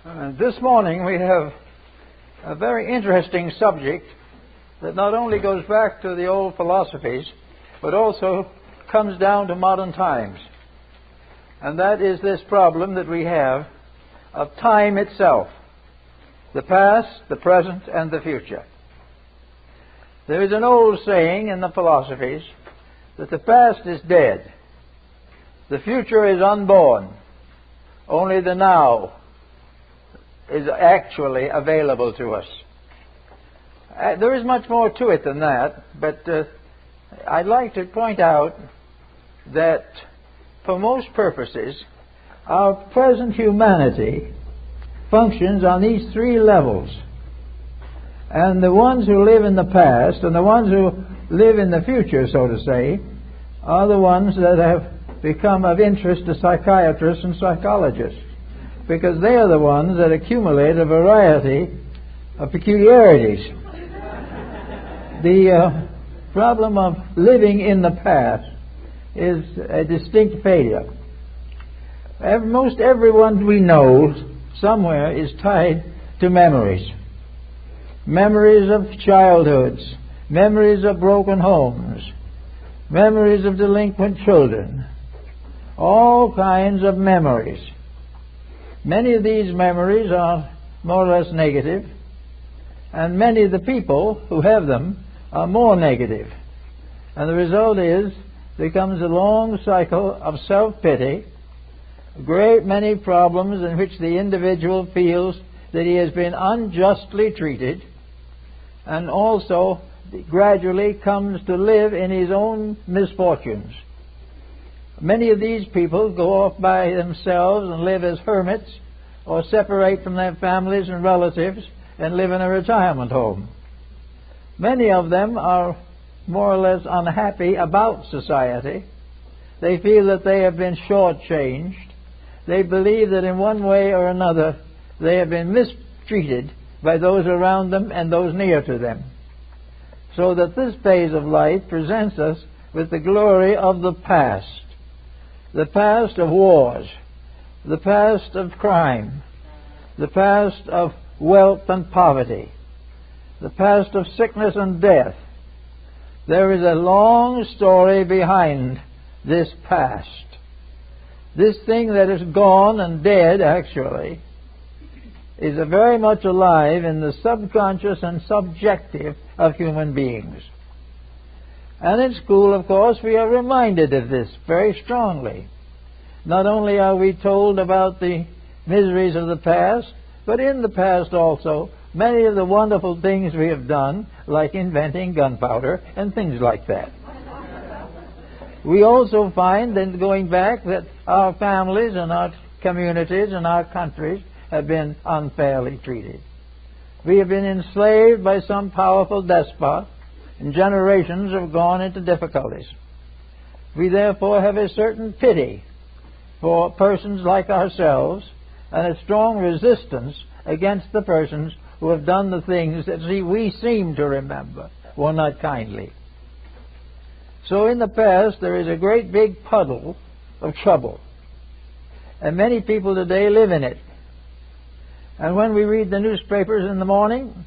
This morning we have a very interesting subject that not only goes back to the old philosophies, but also comes down to modern times. And that is this problem that we have of time itself, the past, the present, and the future. There is an old saying in the philosophies that the past is dead, the future is unborn, only the now is actually available to us. There is much more to it than that, but I'd like to point out that for most purposes, our present humanity functions on these three levels. And the ones who live in the past and the ones who live in the future, so to say, are the ones that have become of interest to psychiatrists and psychologists, because they are the ones that accumulate a variety of peculiarities. The problem of living in the past is a distinct failure. Most everyone we know somewhere is tied to memories. Memories of childhoods, memories of broken homes, memories of delinquent children, all kinds of memories. Many of these memories are more or less negative, and many of the people who have them are more negative. And the result is becomes a long cycle of self-pity, a great many problems in which the individual feels that he has been unjustly treated, and also gradually comes to live in his own misfortunes. Many of these people go off by themselves and live as hermits, or separate from their families and relatives and live in a retirement home. Many of them are more or less unhappy about society. They feel that they have been shortchanged. They believe that in one way or another they have been mistreated by those around them and those near to them. So that this phase of life presents us with the glory of the past of wars, the past of crime, the past of wealth and poverty, the past of sickness and death. There is a long story behind this past. This thing that is gone and dead, actually, is very much alive in the subconscious and subjective of human beings. And in school, of course, we are reminded of this very strongly. Not only are we told about the miseries of the past, but in the past also, many of the wonderful things we have done, like inventing gunpowder and things like that. We also find, then going back, that our families and our communities and our countries have been unfairly treated. We have been enslaved by some powerful despot, and generations have gone into difficulties. We therefore have a certain pity for persons like ourselves and a strong resistance against the persons who have done the things that we seem to remember were not kindly. So in the past there is a great big puddle of trouble, and many people today live in it. And when we read the newspapers in the morning,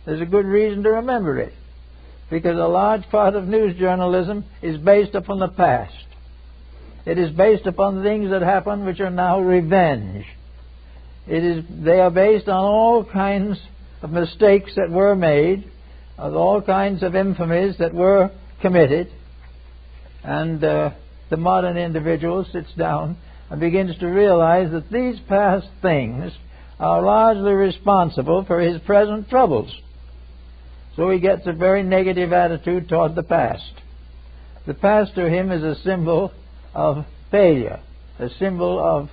there's a good reason to remember it, because a large part of news journalism is based upon the past. It is based upon things that happen which are now revenge. They are based on all kinds of mistakes that were made, of all kinds of infamies that were committed. And the modern individual sits down and begins to realize that these past things are largely responsible for his present troubles. So he gets a very negative attitude toward the past. The past to him is a symbol of failure, a symbol of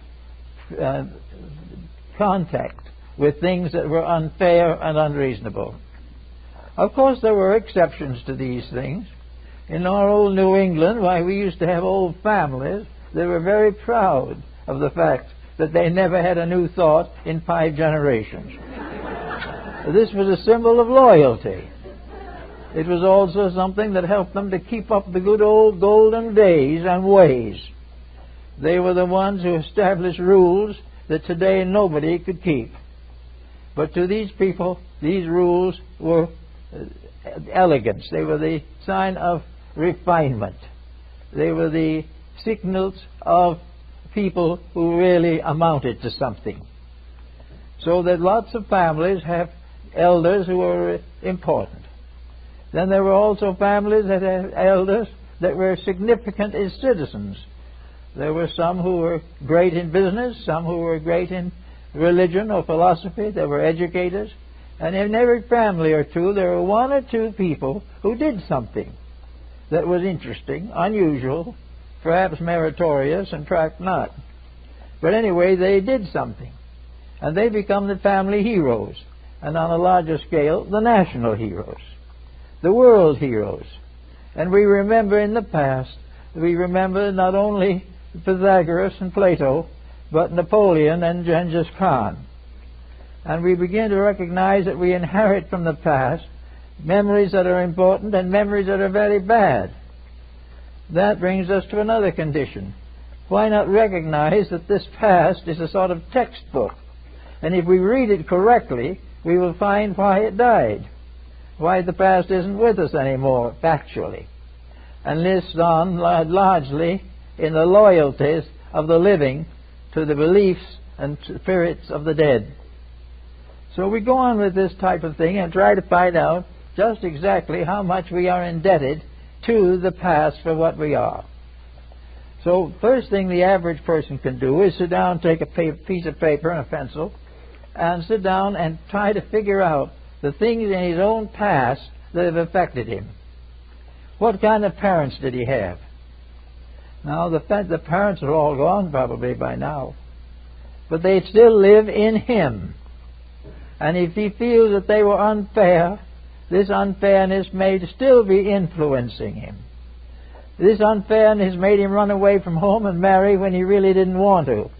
contact with things that were unfair and unreasonable. Of course, there were exceptions to these things. In our old New England, why, we used to have old families that were very proud of the fact that they never had a new thought in 5 generations. This was a symbol of loyalty. It was also something that helped them to keep up the good old golden days and ways. They were the ones who established rules that today nobody could keep. But to these people, these rules were elegance. They were the sign of refinement. They were the signals of people who really amounted to something. So that lots of families have elders who were important. Then there were also families that had elders that were significant as citizens. There were some who were great in business, some who were great in religion or philosophy. There were educators. And in every family or two, there were one or two people who did something that was interesting, unusual, perhaps meritorious, and perhaps not. But anyway, they did something. And they become the family heroes. And on a larger scale, the national heroes, the world heroes. And we remember in the past, we remember not only Pythagoras and Plato, but Napoleon and Genghis Khan. And we begin to recognize that we inherit from the past memories that are important and memories that are very bad. That brings us to another condition. Why not recognize that this past is a sort of textbook? And if we read it correctly, we will find why it died, why the past isn't with us anymore, factually, and lives on largely in the loyalties of the living to the beliefs and spirits of the dead. So we go on with this type of thing and try to find out just exactly how much we are indebted to the past for what we are. So first thing the average person can do is sit down, take a piece of paper and a pencil, and sit down and try to figure out the things in his own past that have affected him. What kind of parents did he have? Now, the parents are all gone probably by now, but they still live in him. And if he feels that they were unfair, this unfairness may still be influencing him. This unfairness made him run away from home and marry when he really didn't want to.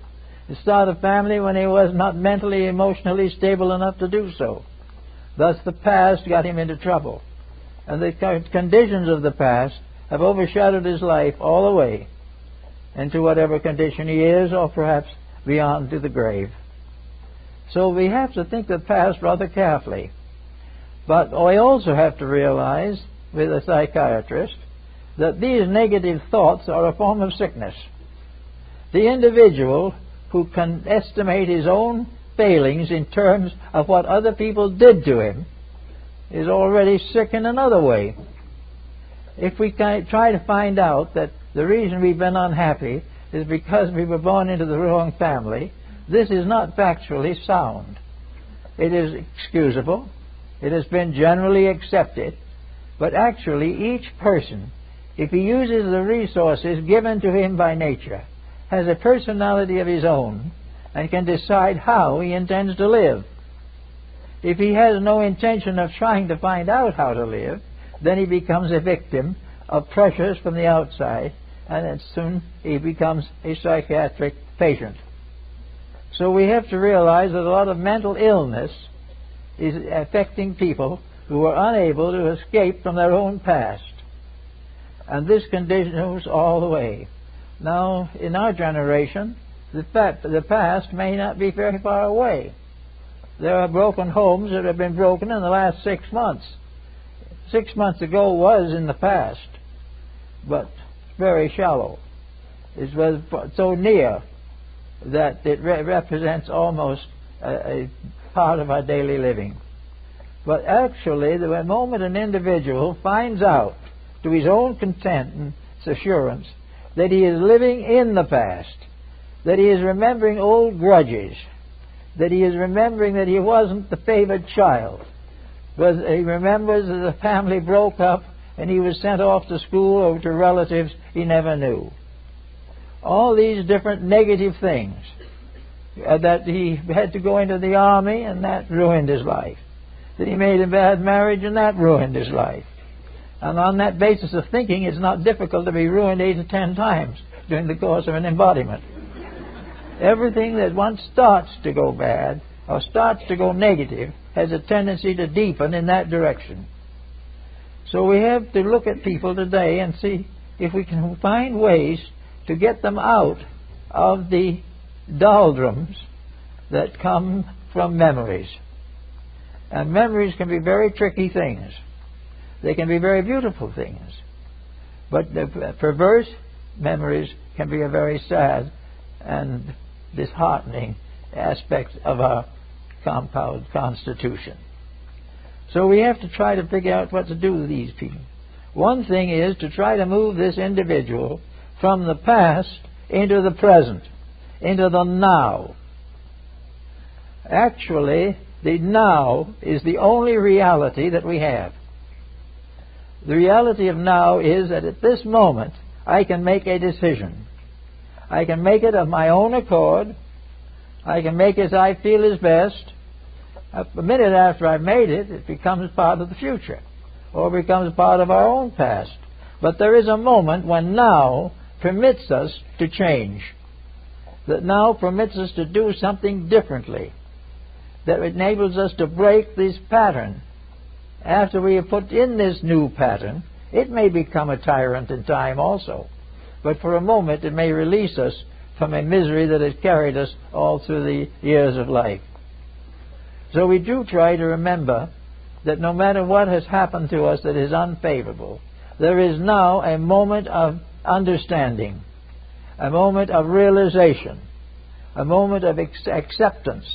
Start a family when he was not mentally, emotionally stable enough to do so. Thus the past got him into trouble. And the conditions of the past have overshadowed his life all the way into whatever condition he is, or perhaps beyond to the grave. So we have to think of the past rather carefully. But we also have to realize, with a psychiatrist, that these negative thoughts are a form of sickness. The individual who can estimate his own failings in terms of what other people did to him is already sick in another way. If we try to find out that the reason we've been unhappy is because we were born into the wrong family, this is not factually sound. It is excusable. It has been generally accepted. But actually, each person, if he uses the resources given to him by nature, has a personality of his own and can decide how he intends to live. If he has no intention of trying to find out how to live, then he becomes a victim of pressures from the outside, and then soon he becomes a psychiatric patient. So we have to realize that a lot of mental illness is affecting people who are unable to escape from their own past. And this continues all the way. Now, in our generation, the past may not be very far away. There are broken homes that have been broken in the last 6 months. 6 months ago was in the past, but very shallow. It was so near that it represents almost a part of our daily living. But actually, the moment an individual finds out to his own content and assurance that he is living in the past, that he is remembering old grudges, that he is remembering that he wasn't the favored child, but he remembers that the family broke up and he was sent off to school or to relatives he never knew. All these different negative things, that he had to go into the army and that ruined his life, that he made a bad marriage and that ruined his life. And on that basis of thinking, it's not difficult to be ruined 8 or 10 times during the course of an embodiment. Everything that once starts to go bad or starts to go negative has a tendency to deepen in that direction. So we have to look at people today and see if we can find ways to get them out of the doldrums that come from memories. And memories can be very tricky things. They can be very beautiful things. But the perverse memories can be a very sad and disheartening aspect of our compound constitution. So we have to try to figure out what to do with these people. One thing is to try to move this individual from the past into the present, into the now. Actually, the now is the only reality that we have. The reality of now is that at this moment I can make a decision. I can make it of my own accord. I can make it as I feel is best. A minute after I've made it, it becomes part of the future, or becomes part of our own past. But there is a moment when now permits us to change, that now permits us to do something differently, that enables us to break this pattern. After we have put in this new pattern, it may become a tyrant in time also, but for a moment it may release us from a misery that has carried us all through the years of life. So we do try to remember that no matter what has happened to us that is unfavorable, there is now a moment of understanding, a moment of realization, a moment of acceptance,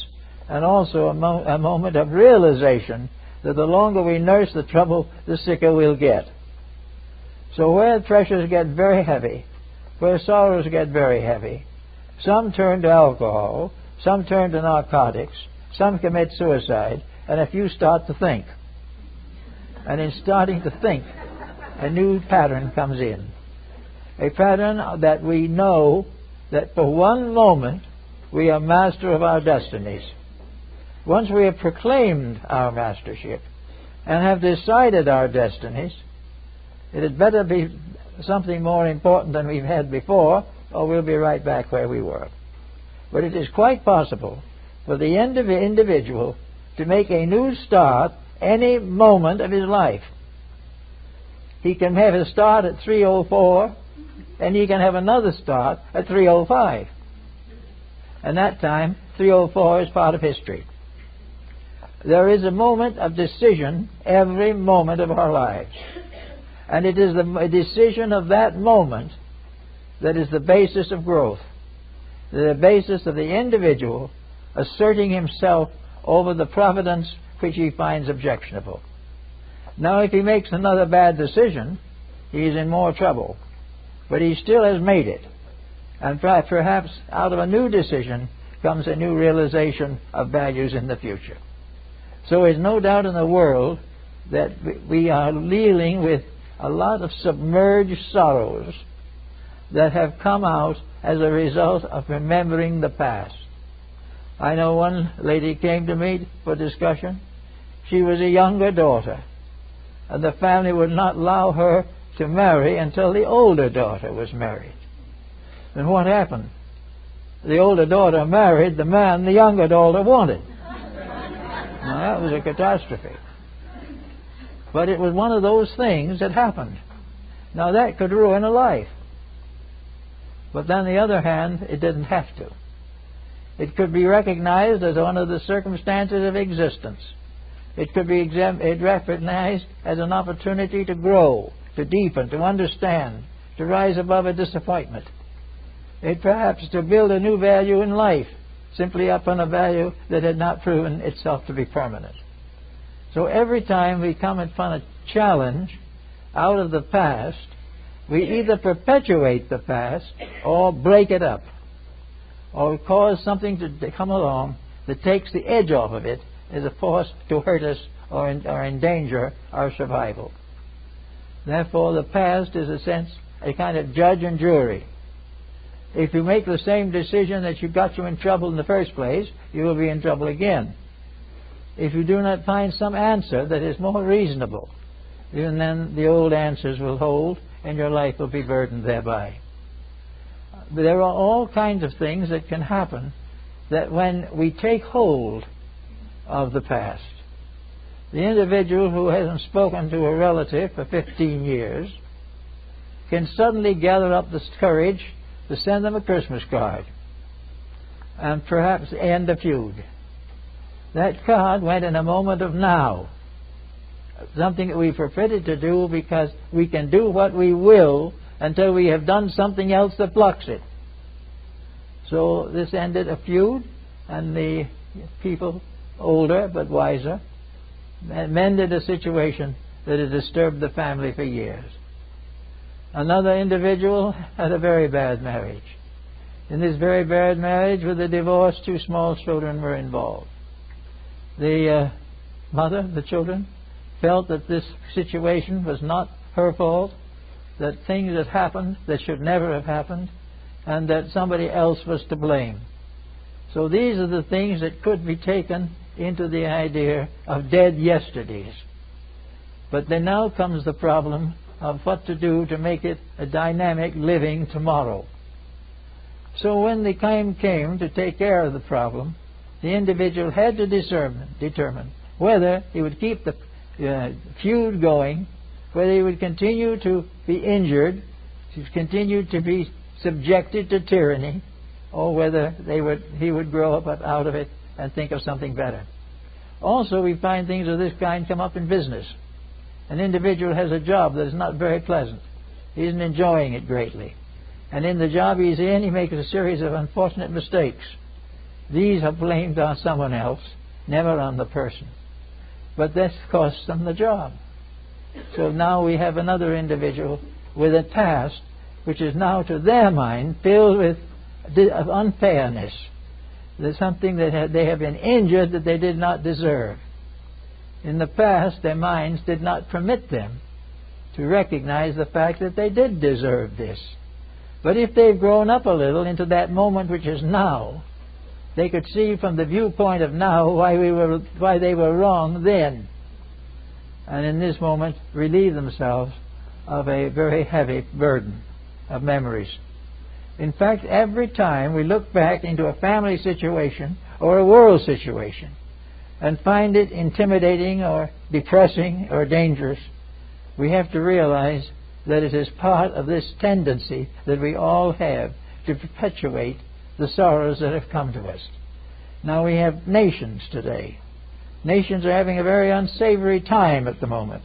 and also a moment of realization that the longer we nurse the trouble, the sicker we'll get. So where pressures get very heavy, where sorrows get very heavy, some turn to alcohol, some turn to narcotics, some commit suicide, and a few start to think. And in starting to think, a new pattern comes in. A pattern that we know that for one moment we are master of our destinies. Once we have proclaimed our mastership and have decided our destinies, it had better be something more important than we've had before, or we'll be right back where we were. But it is quite possible for the individual to make a new start any moment of his life. He can have a start at 3:04, and he can have another start at 3:05. And that time, 3:04 is part of history. There is a moment of decision every moment of our lives. And it is the decision of that moment that is the basis of growth, the basis of the individual asserting himself over the providence which he finds objectionable. Now, if he makes another bad decision, he is in more trouble. But he still has made it. And perhaps out of a new decision comes a new realization of values in the future. So there's no doubt in the world that we are dealing with a lot of submerged sorrows that have come out as a result of remembering the past. I know one lady came to me for discussion. She was a younger daughter, and the family would not allow her to marry until the older daughter was married. And what happened? The older daughter married the man the younger daughter wanted. Now, that was a catastrophe. But it was one of those things that happened. Now, that could ruin a life. But on the other hand, it didn't have to. It could be recognized as one of the circumstances of existence. It could be recognized as an opportunity to grow, to deepen, to understand, to rise above a disappointment. It perhaps to build a new value in life, simply upon a value that had not proven itself to be permanent. So every time we come upon a challenge out of the past, we either perpetuate the past or break it up, or cause something to come along that takes the edge off of it as a force to hurt us or endanger our survival. Therefore, the past is, in a sense, a kind of judge and jury. If you make the same decision that got you in trouble in the first place, you will be in trouble again. If you do not find some answer that is more reasonable, even then the old answers will hold and your life will be burdened thereby. But there are all kinds of things that can happen that when we take hold of the past, the individual who hasn't spoken to a relative for 15 years can suddenly gather up the courage to send them a Christmas card. and perhaps end the feud. That card went in a moment of now. Something that we forbidden to do because we can do what we will until we have done something else that blocks it. So this ended a feud, and the people, older but wiser, mended a situation that had disturbed the family for years. Another individual had a very bad marriage. In this very bad marriage, with the divorce, 2 small children were involved. The mother, the children, felt that this situation was not her fault, that things had happened that should never have happened, and that somebody else was to blame. So these are the things that could be taken into the idea of dead yesterdays. But then now comes the problem of what to do to make it a dynamic living tomorrow. So when the time came to take care of the problem, the individual had to determine whether he would keep the feud going, whether he would continue to be injured, to continue to be subjected to tyranny, or whether he would grow up out of it and think of something better. Also, we find things of this kind come up in business. An individual has a job that is not very pleasant. He isn't enjoying it greatly. And in the job he's in, he makes a series of unfortunate mistakes. These are blamed on someone else, never on the person. But this costs them the job. So now we have another individual with a task which is now, to their mind, filled with unfairness. There's something that they have been injured that they did not deserve. In the past, their minds did not permit them to recognize the fact that they did deserve this. But if they've grown up a little into that moment which is now, they could see from the viewpoint of now why they were wrong then. And in this moment, relieve themselves of a very heavy burden of memories. In fact, every time we look back into a family situation or a world situation and find it intimidating or depressing or dangerous, we have to realize that it is part of this tendency that we all have to perpetuate the sorrows that have come to us. Now we have nations today. Nations are having a very unsavory time at the moment.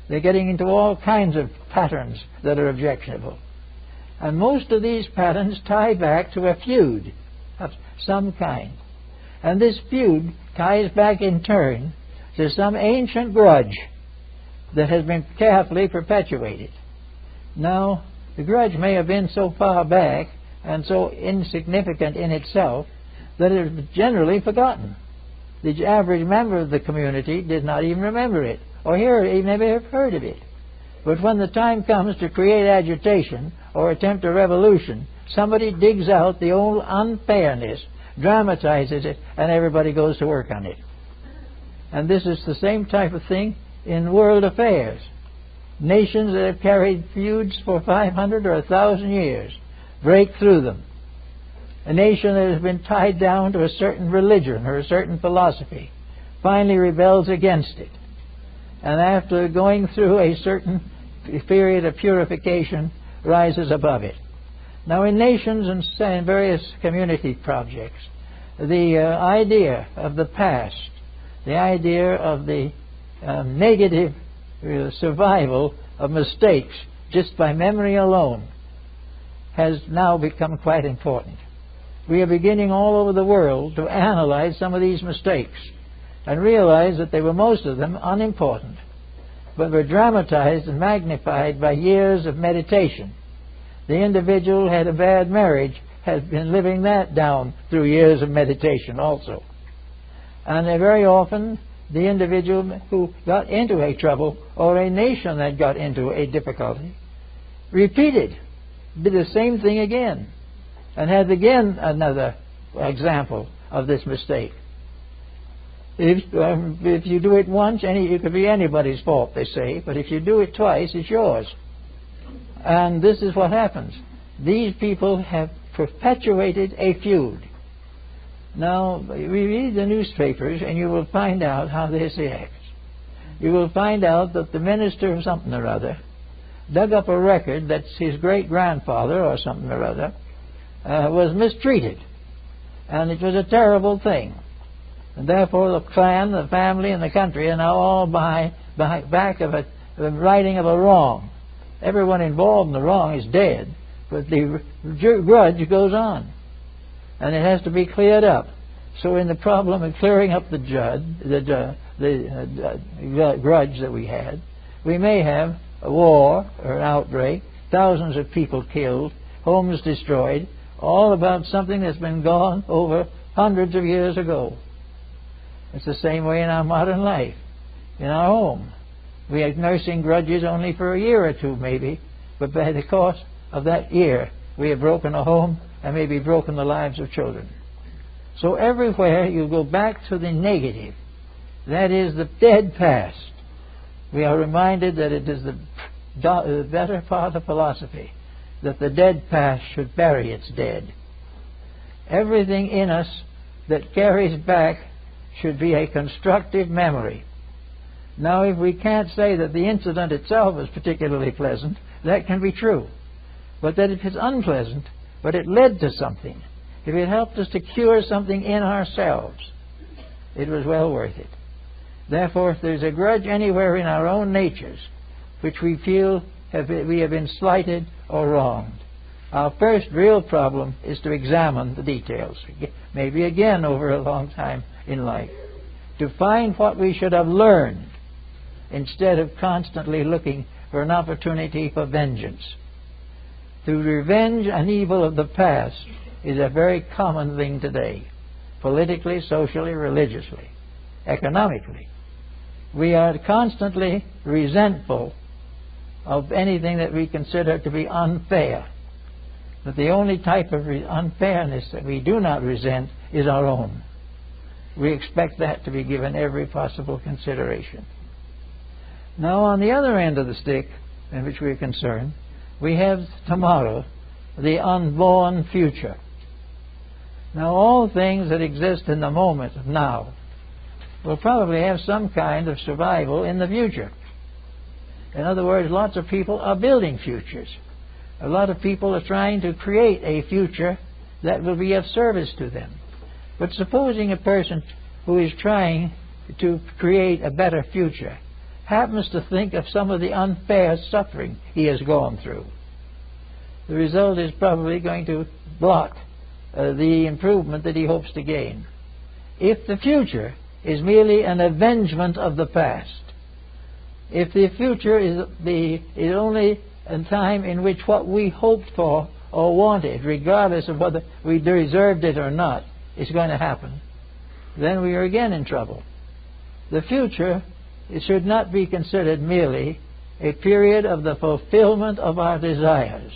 They're getting into all kinds of patterns that are objectionable. And most of these patterns tie back to a feud of some kind. And this feud ties back in turn to some ancient grudge that has been carefully perpetuated. Now, the grudge may have been so far back and so insignificant in itself that it is generally forgotten. The average member of the community did not even remember it, or hear it, even never have heard of it. But when the time comes to create agitation or attempt a revolution, somebody digs out the old unfairness, dramatizes it, and everybody goes to work on it. And this is the same type of thing in world affairs. Nations that have carried feuds for 500 or 1,000 years break through them. A nation that has been tied down to a certain religion or a certain philosophy finally rebels against it. And after going through a certain period of purification, rises above it. Now in nations and various community projects, the idea of the past, the idea of the negative survival of mistakes just by memory alone has now become quite important. We are beginning all over the world to analyze some of these mistakes and realize that they were, most of them, unimportant, but were dramatized and magnified by years of meditation. The individual had a bad marriage, has been living that down through years of meditation also. And very often, the individual who got into a trouble or a nation that got into a difficulty repeated, did the same thing again, and had again another example of this mistake. If you do it once, it could be anybody's fault, they say, but if you do it twice, it's yours. And this is what happens. These people have perpetuated a feud. Now, we read the newspapers, and you will find out how this acts. You will find out that the minister of something or other dug up a record that his great-grandfather or something or other was mistreated. And it was a terrible thing. And therefore the clan, the family, and the country are now all back of the righting of a wrong. Everyone involved in the wrong is dead, but the grudge goes on. And it has to be cleared up. So in the problem of clearing up the grudge that we had, we may have a war or an outbreak, thousands of people killed, homes destroyed, all about something that's been gone over hundreds of years ago. It's the same way in our modern life, in our home. We are nursing grudges only for a year or two maybe, but by the course of that year we have broken a home and maybe broken the lives of children. So everywhere you go back to the negative, that is the dead past. We are reminded that it is the better part of philosophy that the dead past should bury its dead. Everything in us that carries back should be a constructive memory. Now, if we can't say that the incident itself is particularly pleasant, that can be true. But that if it's unpleasant, but it led to something, if it helped us to cure something in ourselves, it was well worth it. Therefore, if there's a grudge anywhere in our own natures which we feel we have been slighted or wronged, our first real problem is to examine the details, maybe again over a long time in life, to find what we should have learned instead of constantly looking for an opportunity for vengeance. To revenge an evil of the past is a very common thing today, politically, socially, religiously, economically. We are constantly resentful of anything that we consider to be unfair. But the only type of unfairness that we do not resent is our own. We expect that to be given every possible consideration. Now, on the other end of the stick in which we are concerned, we have tomorrow, the unborn future. Now, all things that exist in the moment of now will probably have some kind of survival in the future. In other words, lots of people are building futures. A lot of people are trying to create a future that will be of service to them. But supposing a person who is trying to create a better future happens to think of some of the unfair suffering he has gone through, the result is probably going to block the improvement that he hopes to gain. If the future is merely an avengement of the past, if the future is only a time in which what we hoped for or wanted, regardless of whether we deserved it or not, is going to happen, then we are again in trouble. The future, it should not be considered merely a period of the fulfillment of our desires.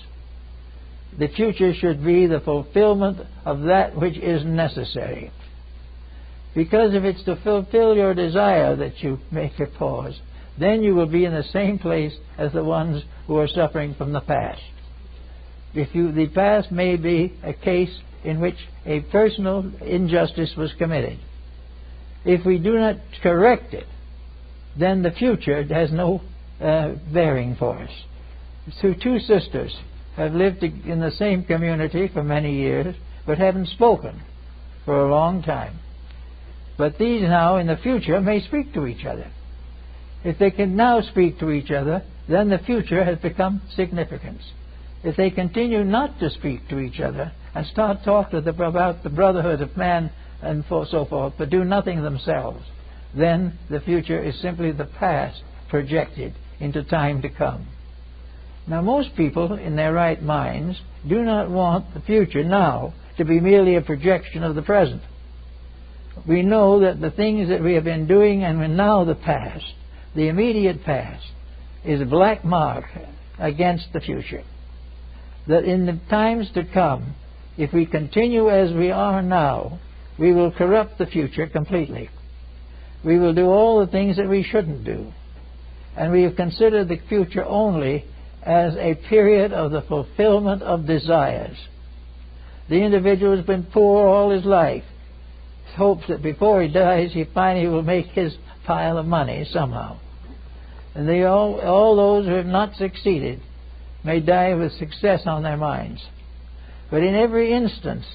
The future should be the fulfillment of that which is necessary. Because if it's to fulfill your desire that you make a pause, then you will be in the same place as the ones who are suffering from the past. The past may be a case in which a personal injustice was committed. If we do not correct it, then the future has no bearing for us. So two sisters have lived in the same community for many years, but haven't spoken for a long time. But these now, in the future, may speak to each other. If they can now speak to each other, then the future has become significance. If they continue not to speak to each other and start talking about the brotherhood of man and so forth, but do nothing themselves, then the future is simply the past projected into time to come. Now, most people in their right minds do not want the future now to be merely a projection of the present. We know that the things that we have been doing and now the past, the immediate past, is a black mark against the future. That in the times to come, if we continue as we are now, we will corrupt the future completely. We will do all the things that we shouldn't do. And we have considered the future only as a period of the fulfillment of desires. The individual has been poor all his life. He hopes that before he dies, he finally will make his pile of money somehow. And all those who have not succeeded may die with success on their minds. But in every instance,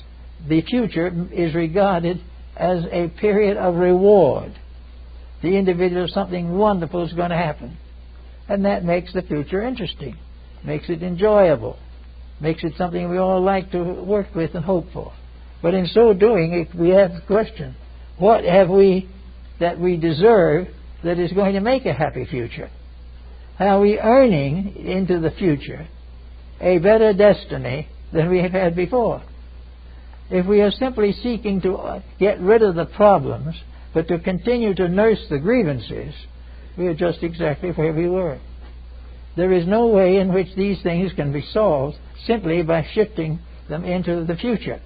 the future is regarded as a period of reward. The individual, something wonderful is going to happen. And that makes the future interesting, makes it enjoyable, makes it something we all like to work with and hope for. But in so doing, we have the question, what have we that we deserve that is going to make a happy future? Are we earning into the future a better destiny than we have had before? If we are simply seeking to get rid of the problems, but to continue to nurse the grievances, we are just exactly where we were. There is no way in which these things can be solved simply by shifting them into the future.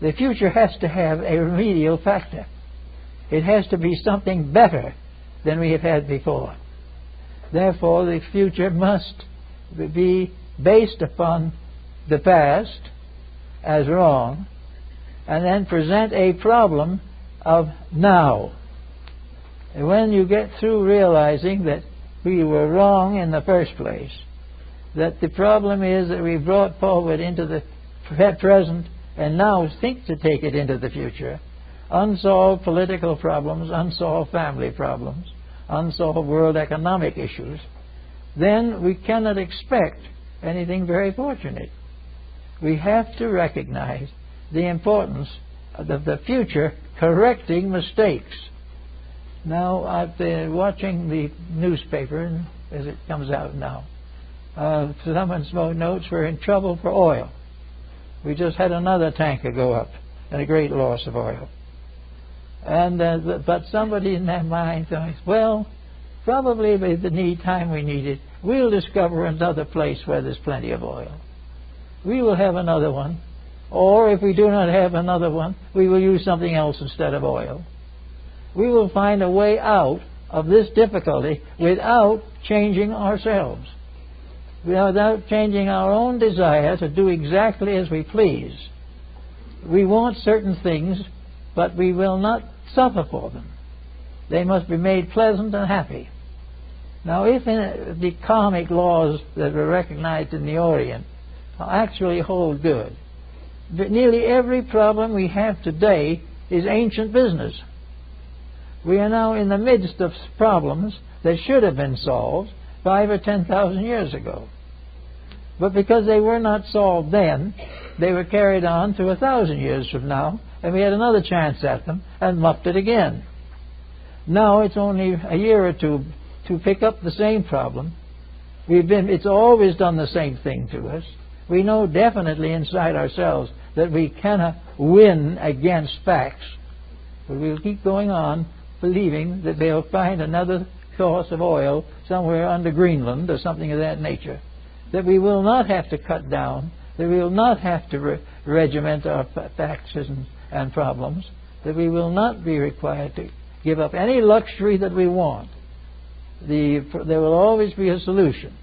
The future has to have a remedial factor. It has to be something better than we have had before. Therefore, the future must be based upon the past as wrong, and then present a problem of now. And when you get through realizing that we were wrong in the first place, that the problem is that we brought forward into the present and now think to take it into the future, unsolved political problems, unsolved family problems, unsolved world economic issues, then we cannot expect anything very fortunate. We have to recognize the importance of the future correcting mistakes. Now, I've been watching the newspaper as it comes out now. Someone spoke notes, we're in trouble for oil. We just had another tanker go up and a great loss of oil. And but somebody in their mind thought, well, probably with the time we need it, we'll discover another place where there's plenty of oil. We will have another one. Or if we do not have another one, we will use something else instead of oil. We will find a way out of this difficulty without changing ourselves, without changing our own desire to do exactly as we please. We want certain things, but we will not suffer for them. They must be made pleasant and happy. Now, if the karmic laws that were recognized in the Orient actually hold good, nearly every problem we have today is ancient business. We are now in the midst of problems that should have been solved 5,000 or 10,000 years ago. But because they were not solved then, they were carried on to 1,000 years from now, and we had another chance at them and muffed it again. Now it's only a year or two to pick up the same problem. It's always done the same thing to us. We know definitely inside ourselves that we cannot win against facts. But we'll keep going on believing that they'll find another source of oil somewhere under Greenland or something of that nature. That we will not have to cut down, that we will not have to regiment our facts and problems, that we will not be required to give up any luxury that we want. There will always be a solution.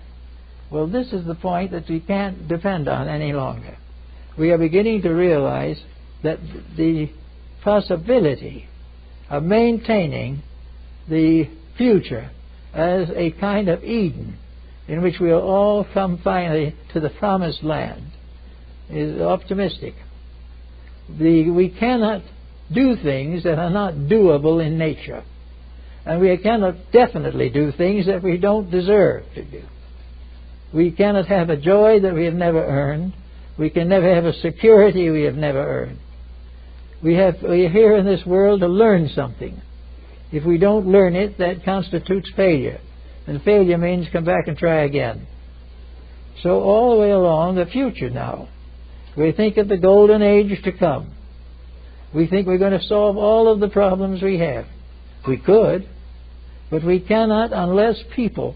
Well, this is the point that we can't depend on any longer. We are beginning to realize that the possibility of maintaining the future as a kind of Eden in which we'll all come finally to the promised land is optimistic. We cannot do things that are not doable in nature. And we cannot definitely do things that we don't deserve to do. We cannot have a joy that we have never earned. We can never have a security we have never earned. We are here in this world to learn something. If we don't learn it, that constitutes failure. And failure means come back and try again. So all the way along, the future now, we think of the golden age to come. We think we're going to solve all of the problems we have. We could, but we cannot unless people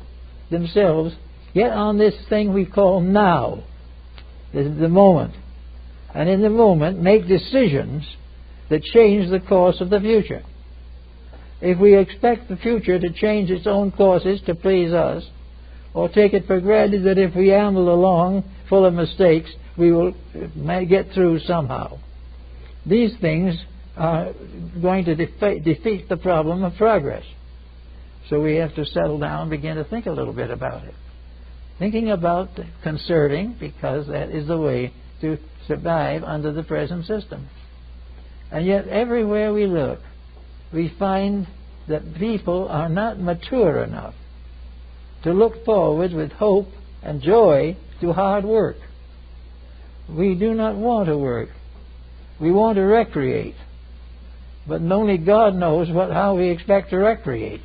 themselves get on this thing we call now, the moment, and in the moment make decisions that change the course of the future. If we expect the future to change its own courses to please us, or take it for granted that if we amble along full of mistakes, we will get through somehow, these things are going to defeat the problem of progress. So we have to settle down and begin to think a little bit about it. Thinking about conserving, because that is the way to survive under the present system. And yet everywhere we look, we find that people are not mature enough to look forward with hope and joy to hard work. We do not want to work. We want to recreate. But only God knows how we expect to recreate.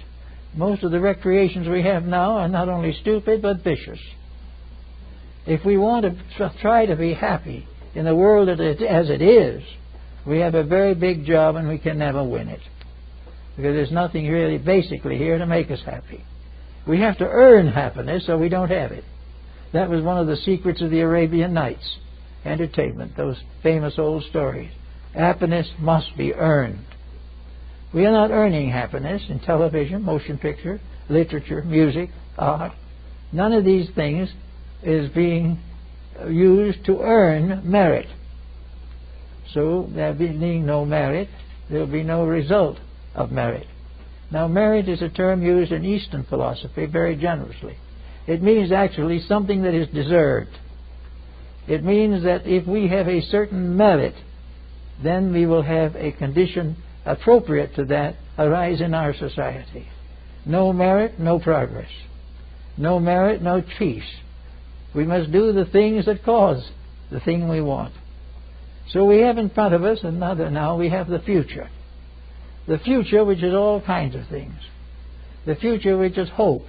Most of the recreations we have now are not only stupid but vicious. If we want to try to be happy in the world as it is, we have a very big job and we can never win it. Because there's nothing really basically here to make us happy. We have to earn happiness or we don't have it. That was one of the secrets of the Arabian Nights entertainment, those famous old stories. Happiness must be earned. We are not earning happiness in television, motion picture, literature, music, art. None of these things is being used to earn merit. So there being no merit, there will be no result of merit. Now, merit is a term used in Eastern philosophy very generously. It means actually something that is deserved. It means that if we have a certain merit, then we will have a condition appropriate to that arise in our society. No merit, no progress. No merit, no peace. We must do the things that cause the thing we want. So we have in front of us we have the future. The future which is all kinds of things. The future which is hope.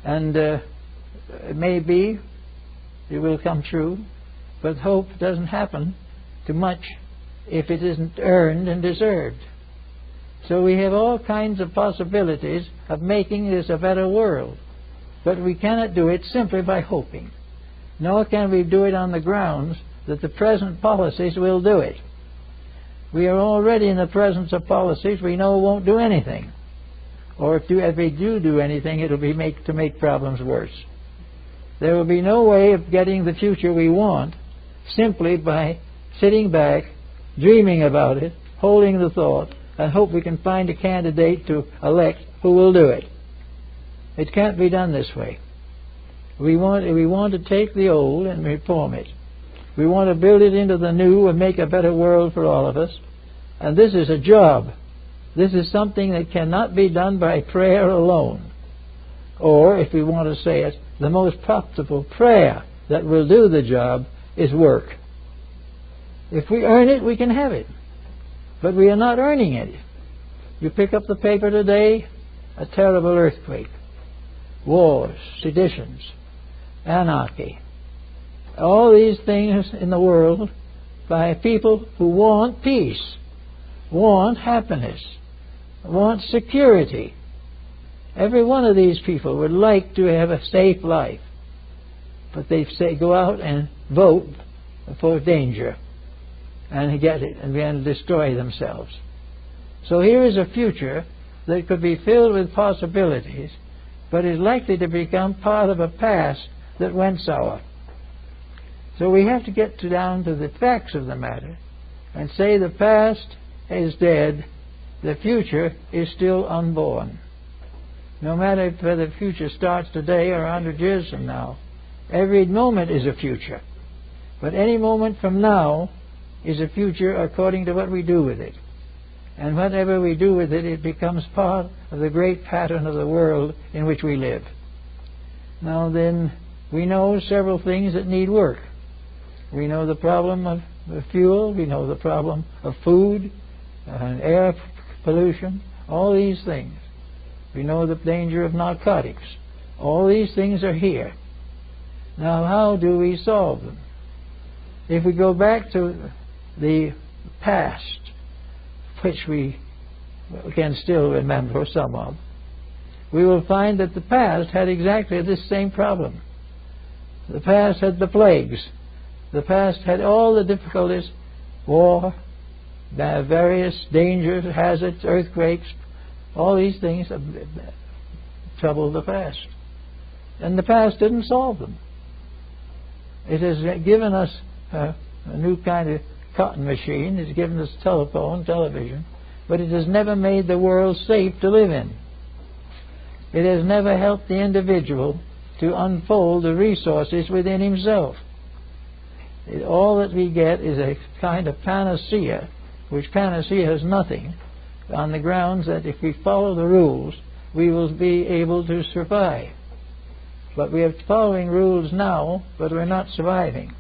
And it may be, it will come true, but hope doesn't happen too much if it isn't earned and deserved. So we have all kinds of possibilities of making this a better world. But we cannot do it simply by hoping. Nor can we do it on the grounds that the present policies will do it. We are already in the presence of policies we know won't do anything. Or if they do anything, it will be to make problems worse. There will be no way of getting the future we want simply by sitting back, dreaming about it, holding the thought, and hope we can find a candidate to elect who will do it. It can't be done this way. We want to take the old and reform it. We want to build it into the new and make a better world for all of us. And this is a job. This is something that cannot be done by prayer alone. Or, if we want to say it, the most profitable prayer that will do the job is work. If we earn it, we can have it. But we are not earning it. You pick up the paper today, a terrible earthquake, wars, seditions, anarchy. All these things in the world by people who want peace, want happiness, want security. Every one of these people would like to have a safe life. But they say go out and vote for danger and get it and then destroy themselves. So here is a future that could be filled with possibilities, but is likely to become part of a past that went sour. So we have to get down to the facts of the matter and say the past is dead, the future is still unborn. No matter if the future starts today or 100 years from now, every moment is a future. But any moment from now is a future according to what we do with it. And whatever we do with it, it becomes part of the great pattern of the world in which we live. Now then, we know several things that need work. We know the problem of fuel, we know the problem of food, air pollution, all these things. We know the danger of narcotics. All these things are here. Now, how do we solve them? If we go back to the past, which we can still remember some of, we will find that the past had exactly this same problem. The past had the plagues. The past had all the difficulties, war, various dangers, hazards, earthquakes, all these things troubled the past. And the past didn't solve them. It has given us a new kind of cotton machine. It's given us telephone, television, but it has never made the world safe to live in. It has never helped the individual to unfold the resources within himself. All that we get is a kind of panacea, which panacea has nothing, on the grounds that if we follow the rules, we will be able to survive. But we are following rules now, but we're not surviving.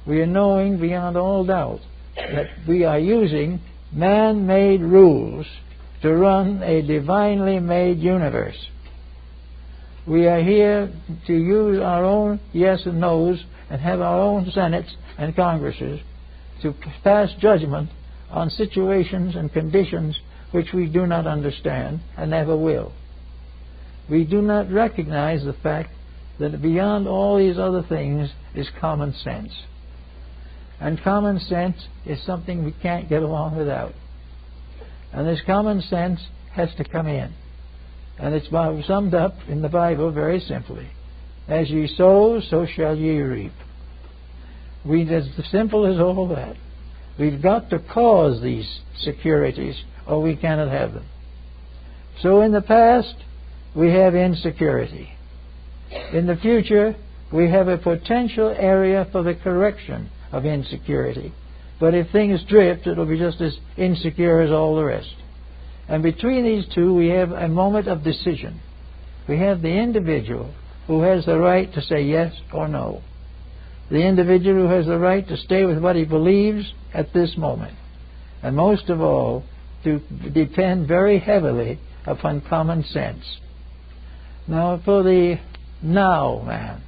We are knowing beyond all doubt that we are using man-made rules to run a divinely made universe. We are here to use our own yes and no's and have our own senates and congresses to pass judgment on situations and conditions which we do not understand and never will. We do not recognize the fact that beyond all these other things is common sense. And common sense is something we can't get along without. And this common sense has to come in. And it's summed up in the Bible very simply. As ye sow, so shall ye reap. It's simple as all that. We've got to cause these securities or we cannot have them. So in the past, we have insecurity. In the future, we have a potential area for the correction of insecurity. But if things drift, it'll be just as insecure as all the rest. And between these two, we have a moment of decision. We have the individual who has the right to say yes or no. The individual who has the right to stay with what he believes at this moment. And most of all, to depend very heavily upon common sense. Now, for the now man,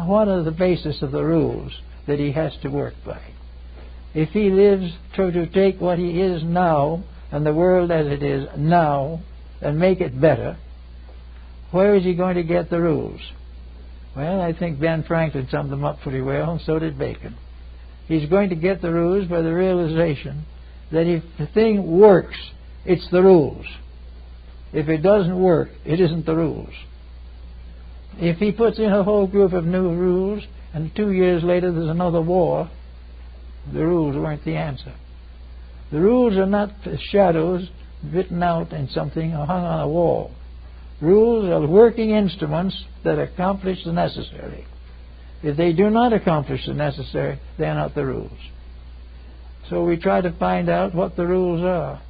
what are the basis of the rules that he has to work by? If he lives to take what he is now and the world as it is now and make it better, where is he going to get the rules? Well, I think Ben Franklin summed them up pretty well, and so did Bacon. He's going to get the rules by the realization that if the thing works, it's the rules. If it doesn't work, it isn't the rules. If he puts in a whole group of new rules, and 2 years later there's another war, the rules weren't the answer. The rules are not shadows written out in something or hung on a wall. Rules are working instruments that accomplish the necessary. If they do not accomplish the necessary, they are not the rules. So we try to find out what the rules are.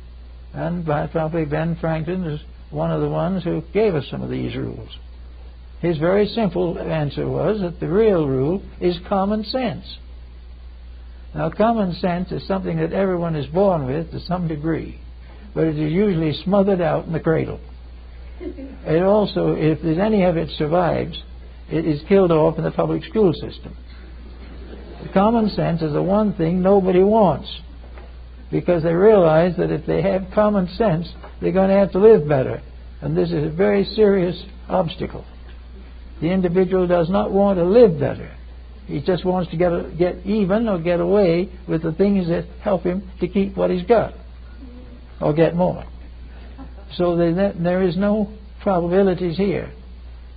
And probably Ben Franklin is one of the ones who gave us some of these rules. His very simple answer was that the real rule is common sense. Now, common sense is something that everyone is born with to some degree, but it is usually smothered out in the cradle. It also, if there's any of it survives, it is killed off in the public school system. Common sense is the one thing nobody wants, because they realize that if they have common sense, they're going to have to live better. And this is a very serious obstacle. The individual does not want to live better. He just wants to get even or get away with the things that help him to keep what he's got or get more. So there is no probabilities here.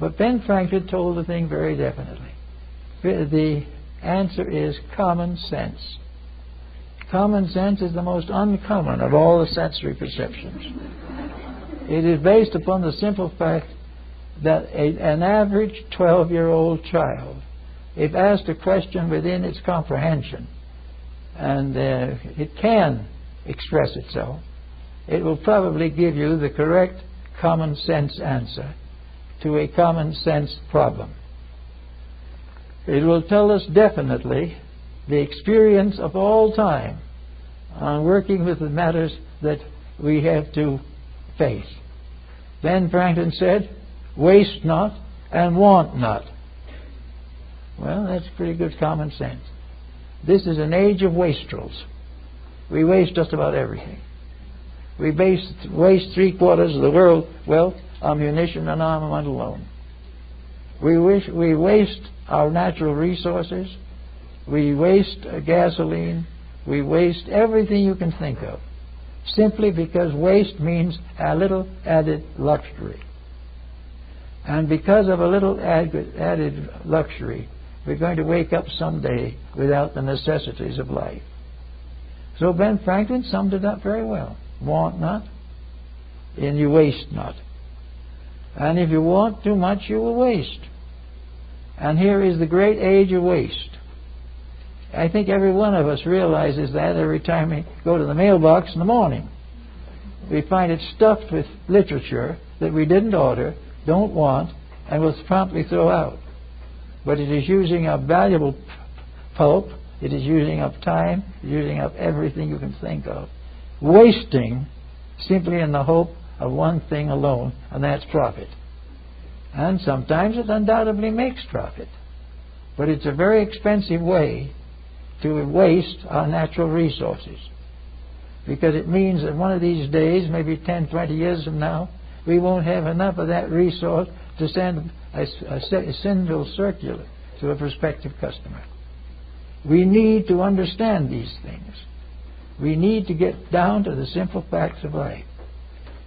But Ben Franklin told the thing very definitely. The answer is common sense. Common sense is the most uncommon of all the sensory perceptions. It is based upon the simple fact that an average 12-year-old child, if asked a question within its comprehension, and it can express itself, it will probably give you the correct common sense answer to a common sense problem. It will tell us definitely the experience of all time on working with the matters that we have to face. Ben Franklin said, "Waste not and want not." Well, that's pretty good common sense. This is an age of wastrels. We waste just about everything. We waste 3/4 of the world's wealth on munition and armament alone. We waste our natural resources. We waste gasoline. We waste everything you can think of, simply because waste means a little added luxury. And because of a little added luxury, we're going to wake up someday without the necessities of life. So Ben Franklin summed it up very well. Want not, and you waste not. And if you want too much, you will waste. And here is the great age of waste. I think every one of us realizes that every time we go to the mailbox in the morning. We find it stuffed with literature that we didn't order, don't want, and will promptly throw out. But it is using up valuable pulp, it is using up time, using up everything you can think of, wasting simply in the hope of one thing alone, and that's profit. And sometimes it undoubtedly makes profit. But it's a very expensive way to waste our natural resources, because it means that one of these days, maybe 10, 20 years from now, we won't have enough of that resource to send a single circular to a prospective customer. We need to understand these things. We need to get down to the simple facts of life.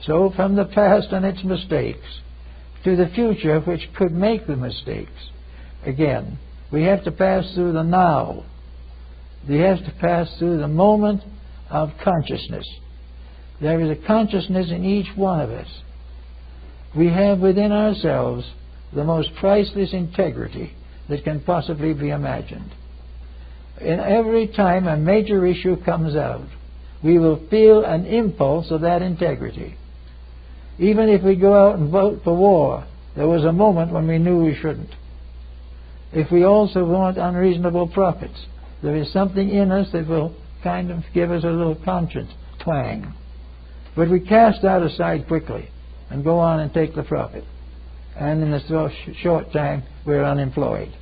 So from the past and its mistakes to the future which could make the mistakes, again, we have to pass through the now. We have to pass through the moment of consciousness. There is a consciousness in each one of us. We have within ourselves the most priceless integrity that can possibly be imagined. And every time a major issue comes out, we will feel an impulse of that integrity. Even if we go out and vote for war, there was a moment when we knew we shouldn't. If we also want unreasonable profits, there is something in us that will kind of give us a little conscience twang. But we cast that aside quickly and go on and take the profit. And in a short time, we're unemployed.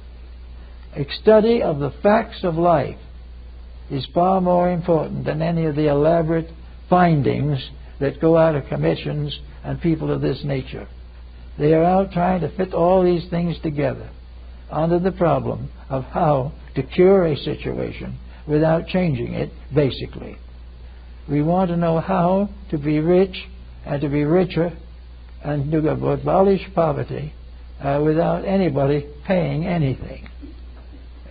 A study of the facts of life is far more important than any of the elaborate findings that go out of commissions and people of this nature. They are out trying to fit all these things together under the problem of how to cure a situation without changing it basically. We want to know how to be rich and to be richer and to abolish poverty without anybody paying anything.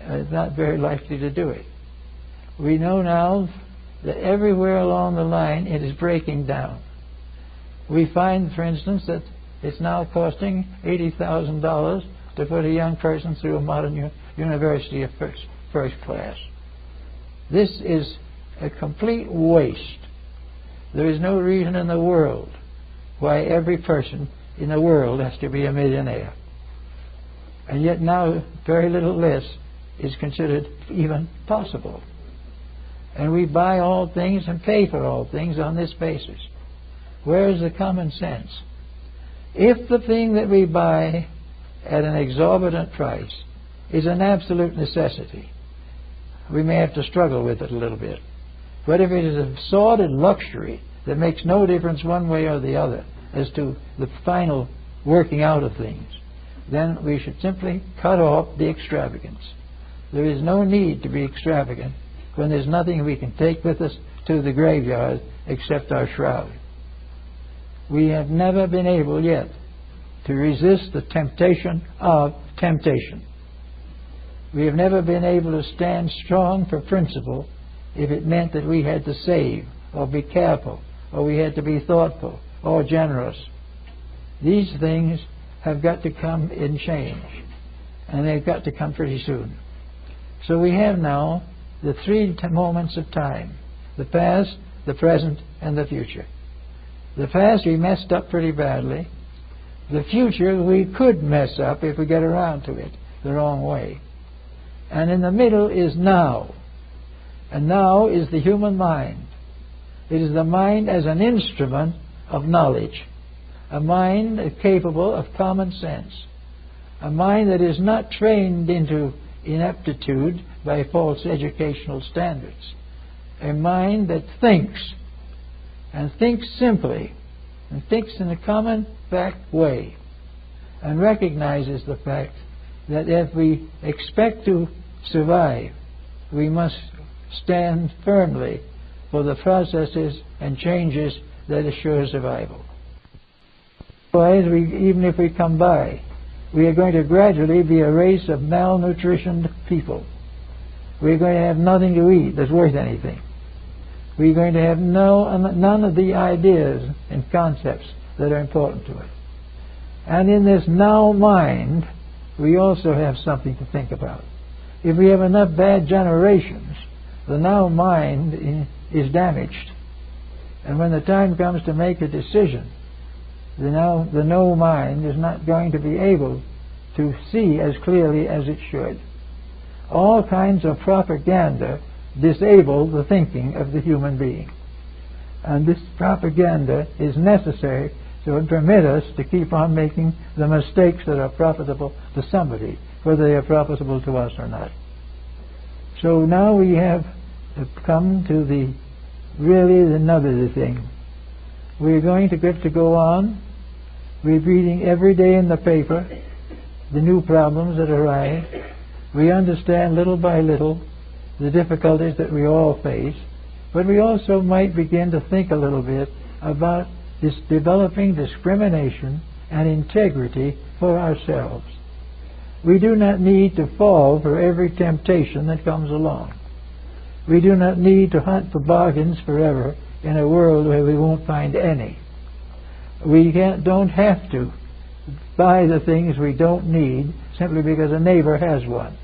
It's not very likely to do it. We know now that everywhere along the line it is breaking down. We find, for instance, that it's now costing $80,000 to put a young person through a modern university of first class. This is a complete waste. There is no reason in the world why every person in the world has to be a millionaire. And yet now very little less is considered even possible. And we buy all things and pay for all things on this basis. Where is the common sense? If the thing that we buy at an exorbitant price is an absolute necessity, we may have to struggle with it a little bit. But if it is a sordid luxury that makes no difference one way or the other as to the final working out of things, then we should simply cut off the extravagance. There is no need to be extravagant when there's nothing we can take with us to the graveyard except our shroud. We have never been able yet to resist the temptation of temptation. We have never been able to stand strong for principle if it meant that we had to save or be careful or we had to be thoughtful or generous. These things have got to come in change, and they've got to come pretty soon. So we have now the three moments of time: the past, the present, and the future. The past we messed up pretty badly. The future we could mess up if we get around to it the wrong way. And in the middle is now. And now is the human mind. It is the mind as an instrument of knowledge, a mind capable of common sense, a mind that is not trained into ineptitude by false educational standards, a mind that thinks, and thinks simply, and thinks in a common fact way, and recognizes the fact that if we expect to survive, we must stand firmly for the processes and changes that assure survival. Otherwise, even if we come by, we are going to gradually be a race of malnutritioned people. We're going to have nothing to eat that's worth anything. We're going to have none of the ideas and concepts that are important to us. And in this now mind, we also have something to think about. If we have enough bad generations, the now mind is damaged. And when the time comes to make a decision, the no mind is not going to be able to see as clearly as it should. All kinds of propaganda disable the thinking of the human being. And this propaganda is necessary to permit us to keep on making the mistakes that are profitable to somebody, whether they are profitable to us or not. So now we have come to the another thing. We're going to get to go on. We're reading every day in the paper the new problems that arise. We understand little by little the difficulties that we all face, but we also might begin to think a little bit about this developing discrimination and integrity for ourselves. We do not need to fall for every temptation that comes along. We do not need to hunt for bargains forever in a world where we won't find any. We don't have to buy the things we don't need simply because a neighbor has one.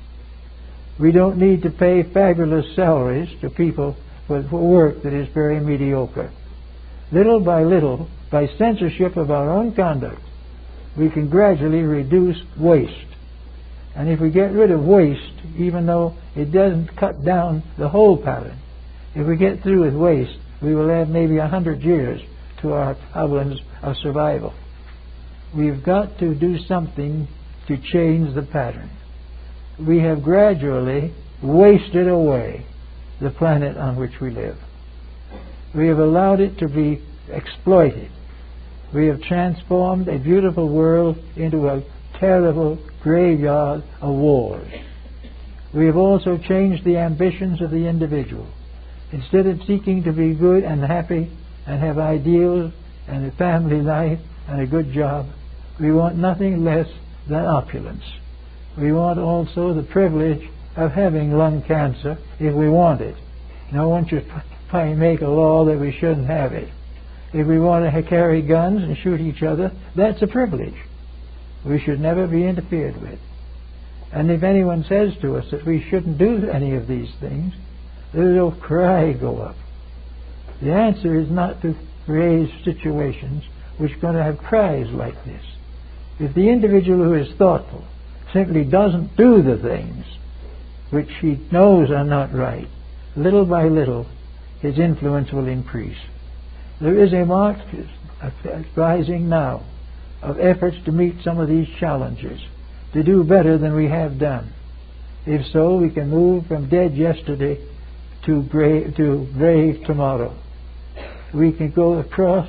We don't need to pay fabulous salaries to people for work that is very mediocre. Little by little, by censorship of our own conduct, we can gradually reduce waste. And if we get rid of waste, even though it doesn't cut down the whole pattern, if we get through with waste, we will add maybe 100 years to our problems of survival. We've got to do something to change the pattern. We have gradually wasted away the planet on which we live. We have allowed it to be exploited. We have transformed a beautiful world into a terrible graveyard of wars. We have also changed the ambitions of the individual. Instead of seeking to be good and happy and have ideals and a family life and a good job, we want nothing less than opulence. We want also the privilege of having lung cancer if we want it. No one should make a law that we shouldn't have it. If we want to carry guns and shoot each other, that's a privilege. We should never be interfered with. And if anyone says to us that we shouldn't do any of these things, there's a cry go up. The answer is not to raise situations which are going to have cries like this. If the individual who is thoughtful simply doesn't do the things which he knows are not right, little by little his influence will increase. There is a marked rising now of efforts to meet some of these challenges, to do better than we have done. If so, we can move from dead yesterday to brave tomorrow. We can go across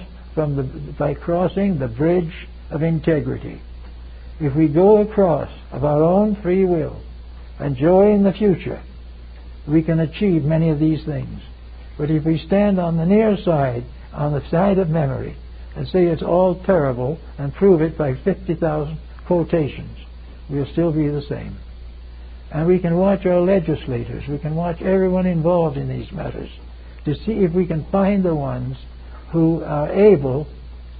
by crossing the bridge of integrity. If we go across of our own free will, enjoying the future, we can achieve many of these things. But if we stand on the near side, on the side of memory, and say it's all terrible and prove it by 50,000 quotations, we'll still be the same. And we can watch our legislators, we can watch everyone involved in these matters to see if we can find the ones who are able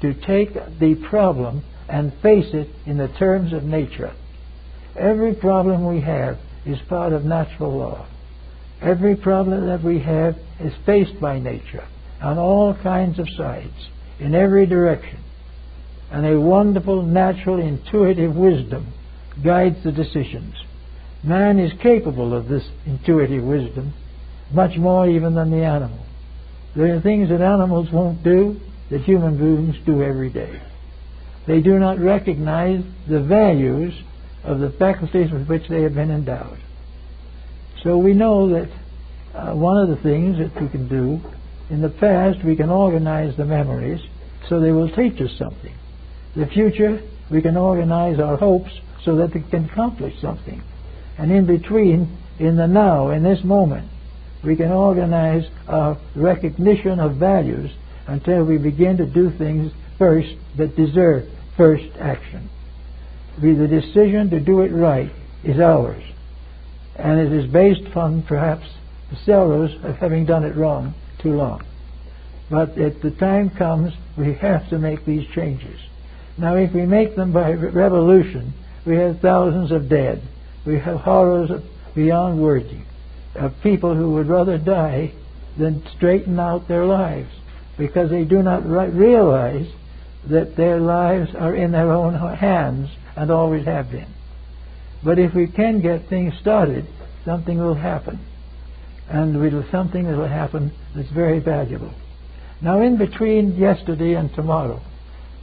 to take the problem and face it in the terms of nature. Every problem we have is part of natural law. Every problem that we have is faced by nature on all kinds of sides, in every direction. And a wonderful, natural, intuitive wisdom guides the decisions. Man is capable of this intuitive wisdom, much more even than the animal. There are things that animals won't do that human beings do every day. They do not recognize the values of the faculties with which they have been endowed. So we know that one of the things that we can do, in the past we can organize the memories so they will teach us something. The future, we can organize our hopes so that they can accomplish something. And in between, in the now, in this moment, we can organize our recognition of values until we begin to do things first that deserve first action. The decision to do it right is ours. And it is based on perhaps the sorrows of having done it wrong too long. But if the time comes, we have to make these changes. Now, if we make them by revolution, we have thousands of dead. We have horrors beyond wordy, of people who would rather die than straighten out their lives, because they do not realize that their lives are in their own hands and always have been. But if we can get things started, something will happen. And something that will happen that's very valuable. Now, in between yesterday and tomorrow,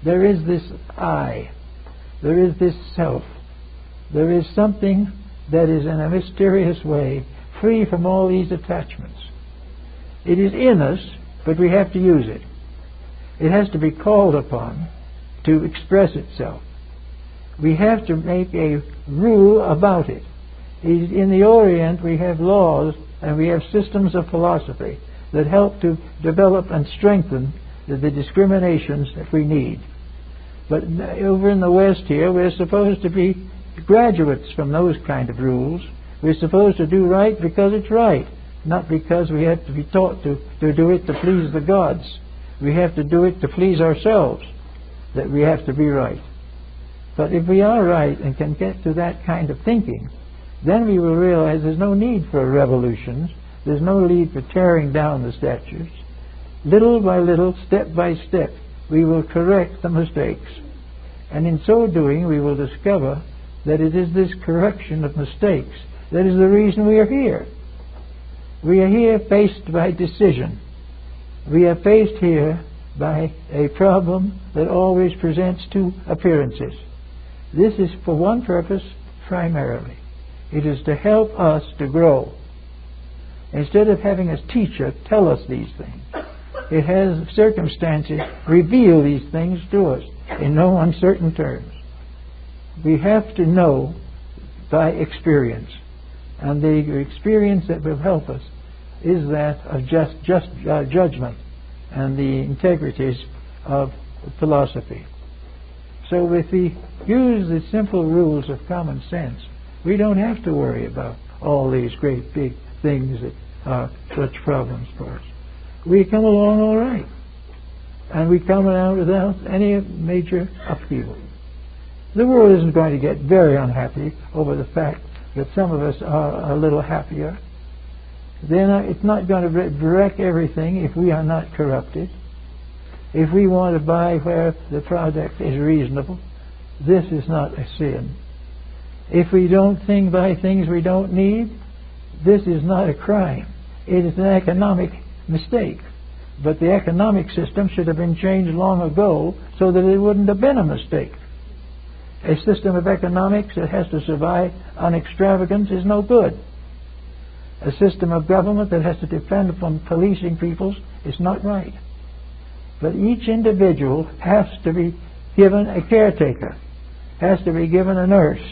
there is this I. There is this self. There is something that is in a mysterious way free from all these attachments. It is in us, but we have to use it. It has to be called upon to express itself. We have to make a rule about it. In the Orient, we have laws and we have systems of philosophy that help to develop and strengthen the discriminations that we need. But over in the West here, we're supposed to be graduates from those kind of rules. We're supposed to do right because it's right, not because we have to be taught to do it to please the gods. We have to do it to please ourselves, that we have to be right. But if we are right and can get to that kind of thinking, then we will realize there's no need for revolutions. There's no need for tearing down the statues. Little by little, step by step, we will correct the mistakes. And in so doing, we will discover that it is this correction of mistakes that is the reason we are here. We are here faced by decision. We are faced here by a problem that always presents two appearances. This is for one purpose primarily. It is to help us to grow. Instead of having a teacher tell us these things, it has circumstances reveal these things to us in no uncertain terms. We have to know by experience. And the experience that will help us is that of just judgment and the integrities of philosophy. So if we use the simple rules of common sense, we don't have to worry about all these great big things that are such problems for us. We come along all right. And we come out without any major upheaval. The world isn't going to get very unhappy over the fact that some of us are a little happier. Then it's not going to wreck everything if we are not corrupted. If we want to buy where the product is reasonable, this is not a sin. If we don't buy things we don't need, this is not a crime. It is an economic mistake. But the economic system should have been changed long ago so that it wouldn't have been a mistake. A system of economics that has to survive on extravagance is no good. A system of government that has to depend upon policing peoples is not right. But each individual has to be given a caretaker, has to be given a nurse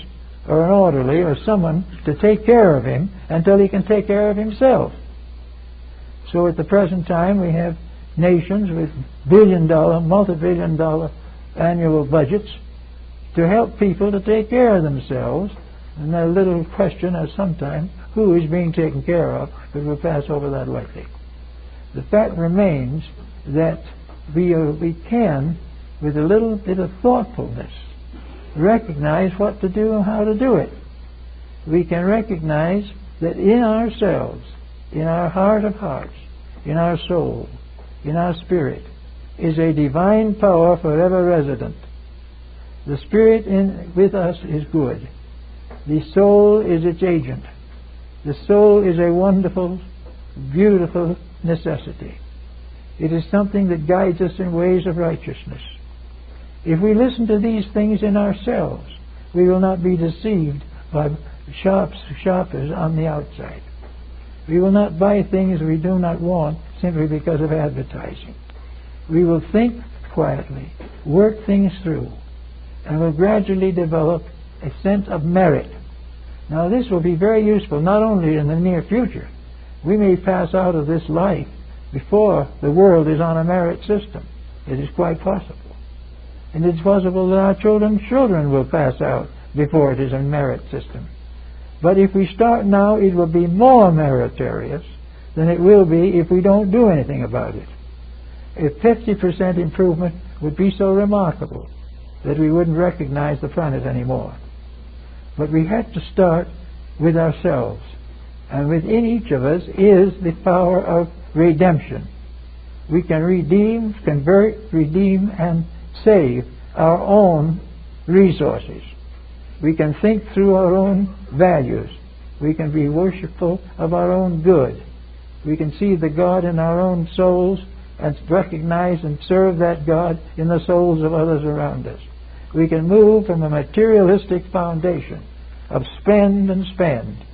or an orderly or someone to take care of him until he can take care of himself. So at the present time we have nations with billion-dollar, multi-billion-dollar annual budgets to help people to take care of themselves. And that little question is sometimes who is being taken care of, but we'll pass over that lightly. The fact remains that we can, with a little bit of thoughtfulness, recognize what to do and how to do it. We can recognize that in ourselves, in our heart of hearts, in our soul, in our spirit, is a divine power forever resident. The spirit with us is good. The soul is its agent. The soul is a wonderful, beautiful necessity. It is something that guides us in ways of righteousness. If we listen to these things in ourselves, we will not be deceived by shoppers on the outside. We will not buy things we do not want simply because of advertising. We will think quietly, work things through, and will gradually develop a sense of merit. Now this will be very useful not only in the near future. We may pass out of this life before the world is on a merit system. It is quite possible. And it's possible that our children's children will pass out before it is a merit system. But if we start now, it will be more meritorious than it will be if we don't do anything about it. A 50% improvement would be so remarkable that we wouldn't recognize the planet anymore. But we had to start with ourselves. And within each of us is the power of redemption. We can redeem, convert, redeem, and save our own resources. We can think through our own values. We can be worshipful of our own good. We can see the God in our own souls and recognize and serve that God in the souls of others around us. We can move from a materialistic foundation of spend and spend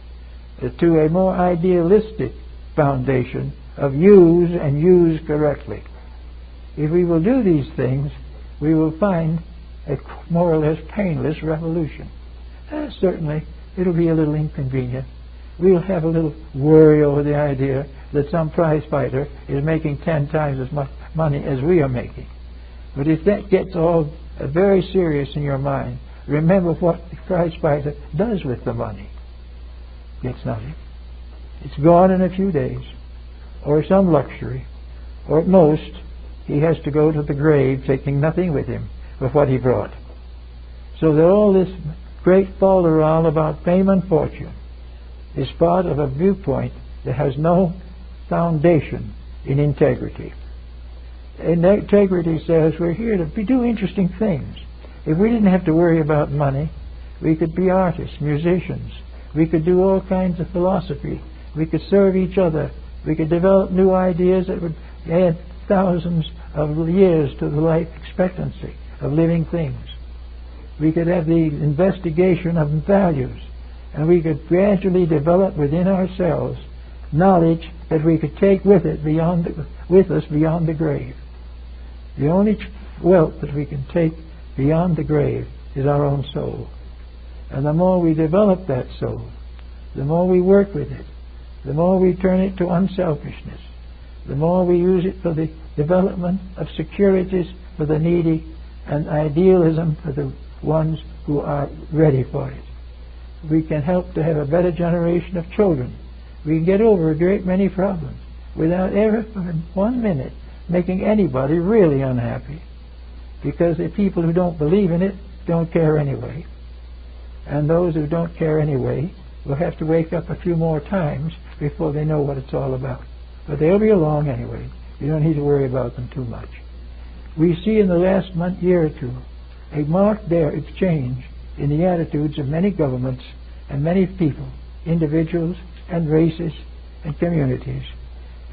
to a more idealistic foundation of use and use correctly. If we will do these things, we will find a more or less painless revolution. Certainly, it'll be a little inconvenient. We'll have a little worry over the idea that some prize fighter is making 10 times as much money as we are making. But if that gets all very serious in your mind, remember what the prize fighter does with the money. Gets nothing. It's gone in a few days, or some luxury, or at most he has to go to the grave taking nothing with him but what he brought. So that all this great falderall about fame and fortune is part of a viewpoint that has no foundation in integrity. And integrity says we're here to do interesting things. If we didn't have to worry about money, we could be artists, musicians. We could do all kinds of philosophy. We could serve each other. We could develop new ideas that would add thousands of years to the life expectancy of living things. We could have the investigation of values, and we could gradually develop within ourselves knowledge that we could take with us beyond the grave. The only wealth that we can take beyond the grave is our own soul. And the more we develop that soul, the more we work with it, the more we turn it to unselfishness, the more we use it for the development of securities for the needy and idealism for the ones who are ready for it. We can help to have a better generation of children. We can get over a great many problems without ever for 1 minute making anybody really unhappy, because the people who don't believe in it don't care anyway. And those who don't care anyway will have to wake up a few more times before they know what it's all about. But they'll be along anyway. You don't need to worry about them too much. We see in the last year or two a marked change in the attitudes of many governments and many people, individuals and races and communities,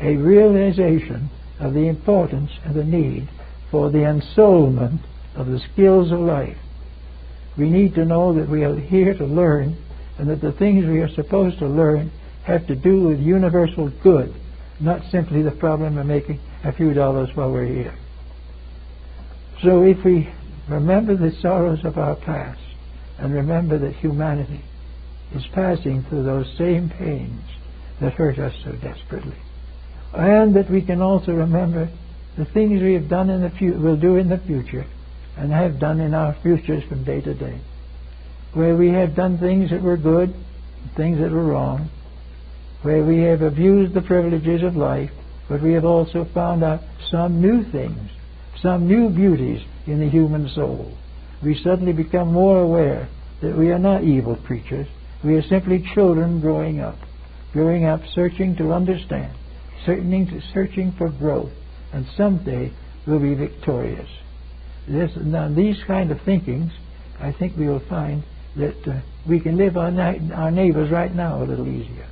a realization of the importance and the need for the ensoulment of the skills of life. We need to know that we are here to learn, and that the things we are supposed to learn have to do with universal good, not simply the problem of making a few dollars while we're here. So if we remember the sorrows of our past, and remember that humanity is passing through those same pains that hurt us so desperately, and that we can also remember the things we have done in the will do in the future, and have done in our futures from day to day, where we have done things that were good, things that were wrong, where we have abused the privileges of life, but we have also found out some new things, some new beauties in the human soul. We suddenly become more aware that we are not evil creatures. We are simply children growing up searching to understand, searching for growth, and someday we'll be victorious. Now, these kind of thinkings, I think we will find that we can live our neighbors right now a little easier.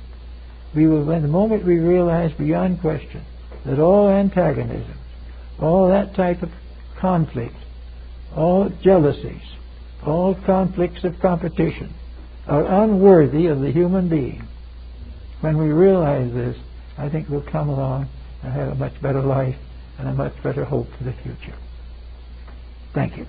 We will, when the moment we realize beyond question that all antagonisms, all that type of conflict, all jealousies, all conflicts of competition are unworthy of the human being. When we realize this, I think we'll come along and have a much better life and a much better hope for the future. Thank you.